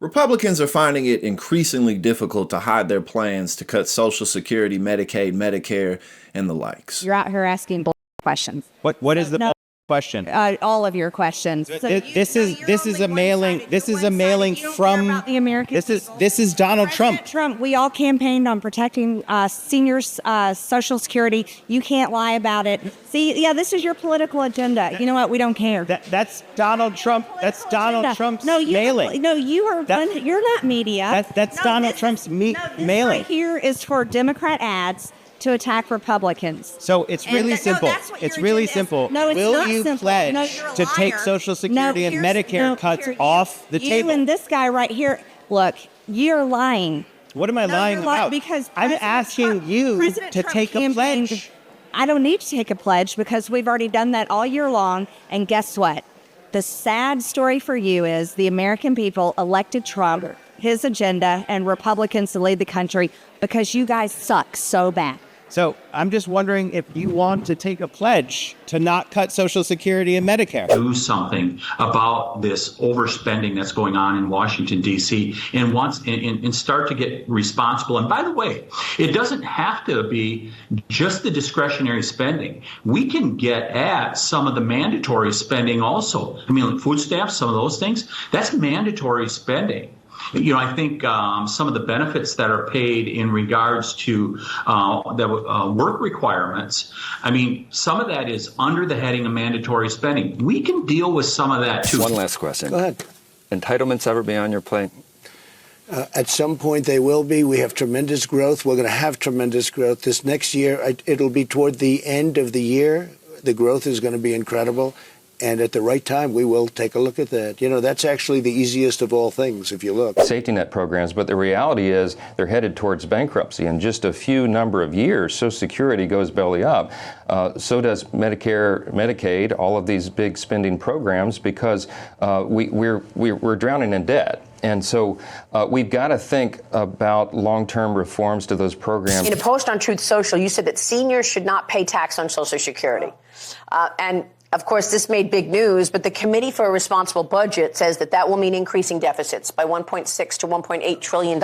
Republicans are finding it increasingly difficult to hide their plans to cut Social Security, Medicaid, Medicare, and the likes. You're out here asking questions. What is the question? All of your questions. This is a mailing from the American. This is Donald Trump. Trump. We all campaigned on protecting seniors' Social Security. You can't lie about it. See, yeah, this is your political agenda. You know what? We don't care. That's Donald Trump. That's Donald Trump's mailing. No, you are. You're not media. That's Donald Trump's mailing. Right here is for Democrat ads to attack Republicans. So it's really simple. It's really simple. No, it's Will not you simple. pledge No, you're a to take liar. Social Security and Medicare cuts off the table? You and this guy right here, look, you're lying. What am I lying about? Because I'm asking you to take a pledge. I don't need to take a pledge because we've already done that all year long. And guess what? The sad story for you is the American people elected Trump, his agenda, and Republicans to lead the country because you guys suck so bad. So I'm just wondering if you want to take a pledge to not cut Social Security and Medicare. Do something about this overspending that's going on in Washington, D.C. and start to get responsible. And by the way, it doesn't have to be just the discretionary spending. We can get at some of the mandatory spending also. I mean, like food stamps, some of those things, that's mandatory spending. You know, I think some of the benefits that are paid in regards to the work requirements, I mean, some of that is under the heading of mandatory spending. We can deal with some of that, too. One last question. Go ahead. Entitlements ever be on your plate? At some point, they will be. We have tremendous growth. We're going to have tremendous growth. This next year, it'll be toward the end of the year. The growth is going to be incredible. And at the right time, we will take a look at that. You know, that's actually the easiest of all things, if you look. Safety net programs, but the reality is they're headed towards bankruptcy. In just a few number of years, Social Security goes belly up. So does Medicare, Medicaid, all of these big spending programs, because we're drowning in debt. And so we've got to think about long-term reforms to those programs. In a post on Truth Social, you said that seniors should not pay tax on Social Security. And of course, this made big news, but the Committee for a Responsible Budget says that will mean increasing deficits by $1.6 to $1.8 trillion.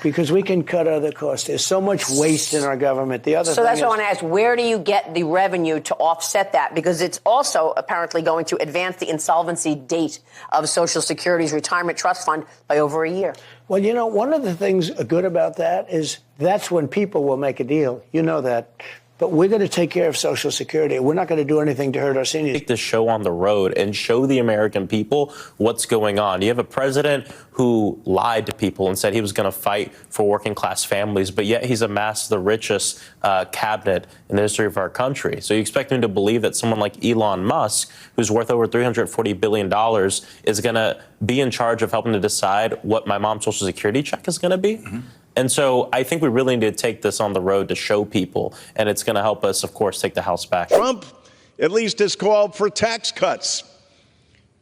Because we can cut other costs. There's so much waste in our government. So that's what I want to ask. Where do you get the revenue to offset that? Because it's also apparently going to advance the insolvency date of Social Security's retirement trust fund by over a year. Well, you know, one of the things good about that is that's when people will make a deal. You know that. But we're going to take care of Social Security. We're not going to do anything to hurt our seniors. Take this show on the road and show the American people what's going on. You have a president who lied to people and said he was going to fight for working class families, but yet he's amassed the richest cabinet in the history of our country. So you expect him to believe that someone like Elon Musk, who's worth over $340 billion, is going to be in charge of helping to decide what my mom's Social Security check is going to be? Mm-hmm. And so I think we really need to take this on the road to show people, and it's going to help us, of course, take the House back. Trump, at least, has called for tax cuts.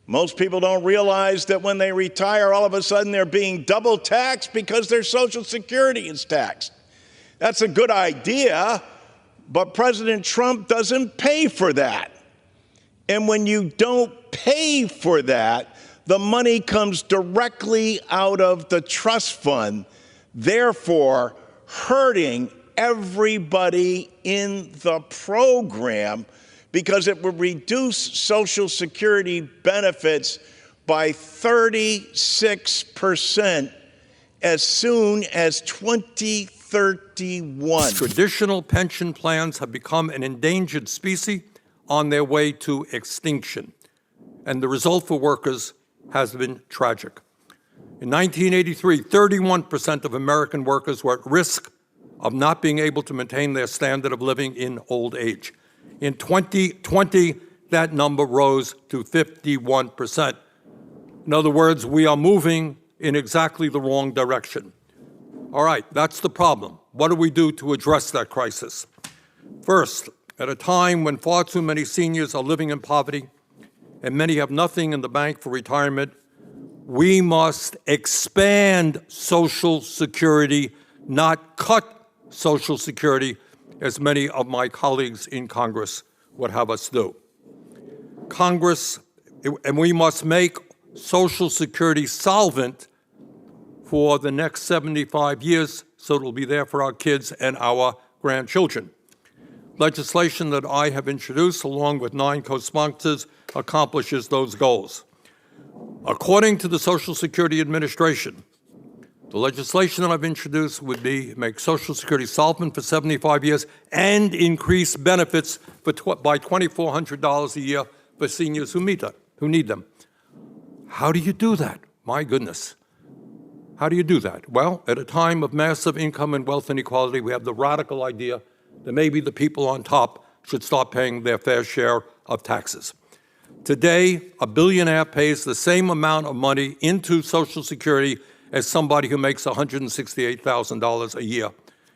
Most people don't realize that when they retire, all of a sudden they're being double taxed because their Social Security is taxed. That's a good idea, but President Trump doesn't pay for that. And when you don't pay for that, the money comes directly out of the trust fund, therefore hurting everybody in the program because it would reduce Social Security benefits by 36% as soon as 2031. Traditional pension plans have become an endangered species on their way to extinction, and the result for workers has been tragic. In 1983, 31% of American workers were at risk of not being able to maintain their standard of living in old age. In 2020, that number rose to 51%. In other words, we are moving in exactly the wrong direction. All right, that's the problem. What do we do to address that crisis? First, at a time when far too many seniors are living in poverty and many have nothing in the bank for retirement, we must expand Social Security, not cut Social Security, as many of my colleagues in Congress would have us do. And we must make Social Security solvent for the next 75 years, so it'll be there for our kids and our grandchildren. Legislation that I have introduced, along with 9 co-sponsors, accomplishes those goals. According to the Social Security Administration, the legislation that I've introduced would make Social Security solvent for 75 years and increase benefits by $2,400 a year for seniors who need them. How do you do that? My goodness. How do you do that? Well, at a time of massive income and wealth inequality, we have the radical idea that maybe the people on top should start paying their fair share of taxes. Today, a billionaire pays the same amount of money into Social Security as somebody who makes $168,000 a year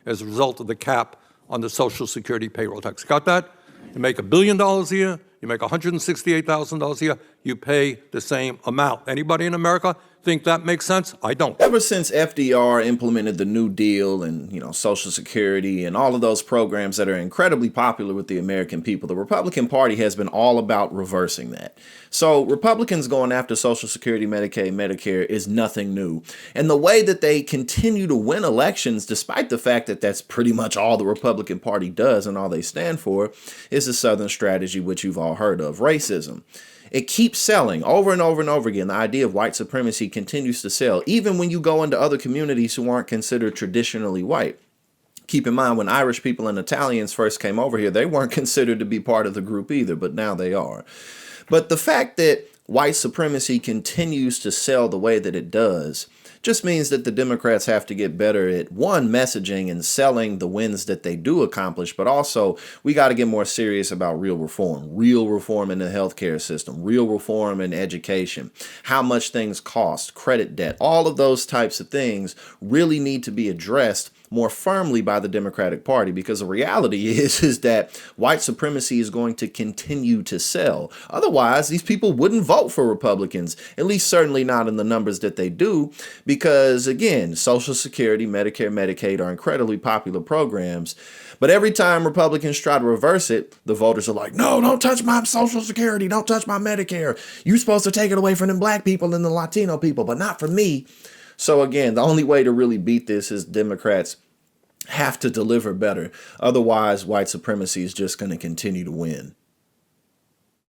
as a result of the cap on the Social Security payroll tax. Got that? You make $1 billion a year, you make $168,000 a year, you pay the same amount. Anybody in America think that makes sense? I don't. Ever since FDR implemented the New Deal and, Social Security and all of those programs that are incredibly popular with the American people, the Republican Party has been all about reversing that. So Republicans going after Social Security, Medicaid, Medicare is nothing new. And the way that they continue to win elections, despite the fact that that's pretty much all the Republican Party does and all they stand for, is the Southern strategy, which you've all heard of, racism. It keeps selling over and over and over again. The idea of white supremacy continues to sell, even when you go into other communities who aren't considered traditionally white. Keep in mind, when Irish people and Italians first came over here, they weren't considered to be part of the group either, but now they are. But the fact that white supremacy continues to sell the way that it does just means that the Democrats have to get better at, one, messaging and selling the wins that they do accomplish, but also we got to get more serious about real reform in the healthcare system, real reform in education, how much things cost, credit debt, all of those types of things really need to be addressed more firmly by the Democratic Party, because the reality is that white supremacy is going to continue to sell. Otherwise, these people wouldn't vote for Republicans, at least certainly not in the numbers that they do, because, again, Social Security, Medicare, Medicaid are incredibly popular programs. But every time Republicans try to reverse it, the voters are like, no, don't touch my Social Security, don't touch my Medicare. You're supposed to take it away from the black people and the Latino people, but not from me. So again, the only way to really beat this is Democrats have to deliver better. Otherwise, white supremacy is just going to continue to win.